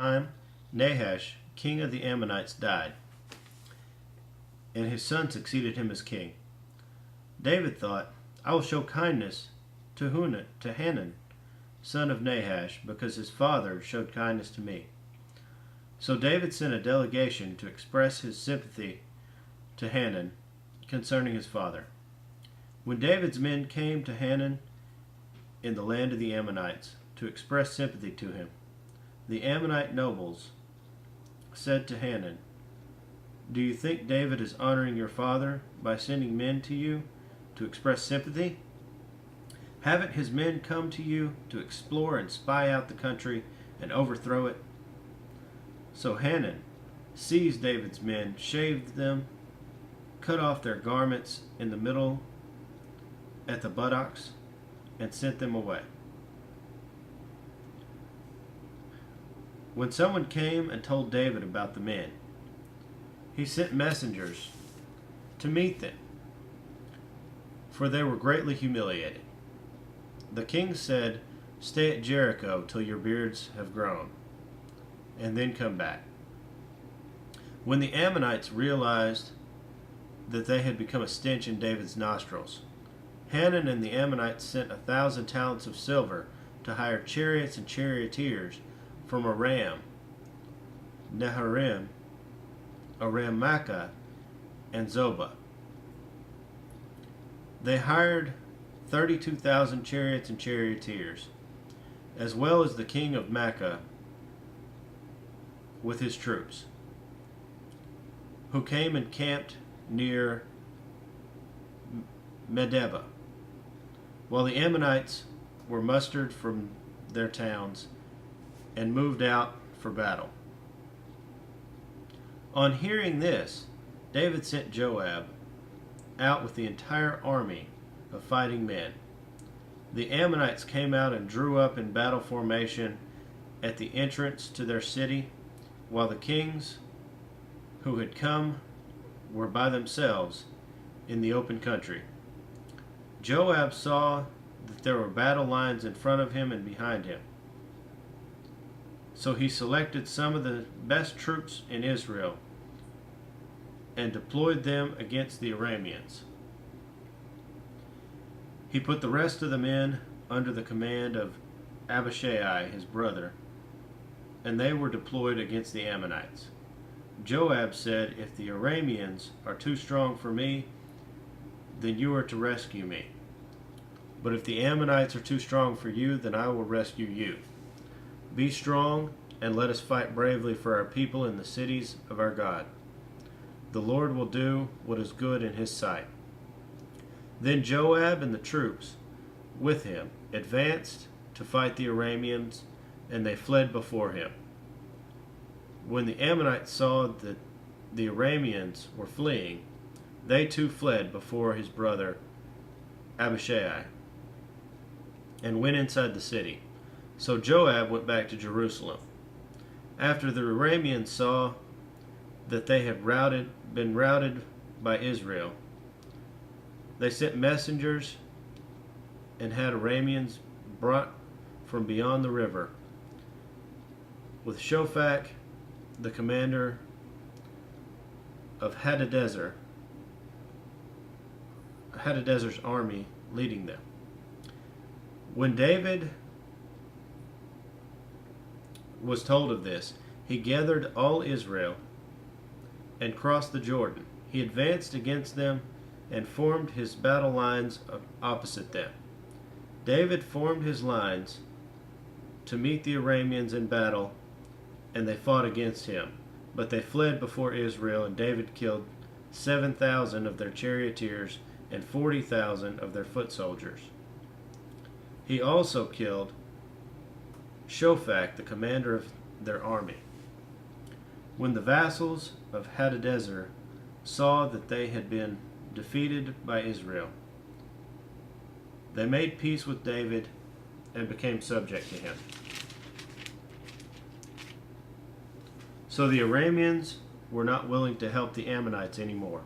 time, Nahash, king of the Ammonites, died, and his son succeeded him as king. David thought, I will show kindness to Hanun, son of Nahash, because his father showed kindness to me. So David sent a delegation to express his sympathy to Hanun concerning his father. When David's men came to Hanun in the land of the Ammonites to express sympathy to him, the Ammonite nobles said to Hanun, Do you think David is honoring your father by sending men to you to express sympathy? Haven't his men come to you to explore and spy out the country and overthrow it? So Hanun seized David's men, shaved them, cut off their garments in the middle at the buttocks, and sent them away. When someone came and told David about the men, he sent messengers to meet them, for they were greatly humiliated. The king said, Stay at Jericho till your beards have grown, and then come back. When the Ammonites realized that they had become a stench in David's nostrils, Hanun and the Ammonites sent 1,000 talents of silver to hire chariots and charioteers from Aram, Naharaim, Aram-Maacah, and Zobah. They hired 32,000 chariots and charioteers, as well as the king of Maacah with his troops, who came and camped near Medeba, while the Ammonites were mustered from their towns and moved out for battle. On hearing this, David sent Joab out with the entire army of fighting men. The Ammonites came out and drew up in battle formation at the entrance to their city, while the kings who had come were by themselves in the open country. Joab saw that there were battle lines in front of him and behind him. So he selected some of the best troops in Israel and deployed them against the Arameans. He put the rest of the men under the command of Abishai, his brother, and they were deployed against the Ammonites. Joab said, If the Arameans are too strong for me, then you are to rescue me. But if the Ammonites are too strong for you, then I will rescue you. Be strong, and let us fight bravely for our people in the cities of our God. The Lord will do what is good in his sight. Then Joab and the troops with him advanced to fight the Arameans, and they fled before him. When the Ammonites saw that the Arameans were fleeing, they too fled before his brother Abishai and went inside the city. So Joab went back to Jerusalem. After the Arameans saw that they had been routed by Israel, they sent messengers and had Arameans brought from beyond the river, with Shophak, the commander of Hadadezer's army, leading them. When David was told of this, he gathered all Israel and crossed the Jordan. He advanced against them and formed his battle lines opposite them. David formed his lines to meet the Arameans in battle, and they fought against him. But they fled before Israel, and David killed 7,000 of their charioteers and 40,000 of their foot soldiers. He also killed Shophak, the commander of their army. When the vassals of Hadadezer saw that they had been defeated by Israel, they made peace with David and became subject to him. So the Arameans were not willing to help the Ammonites anymore.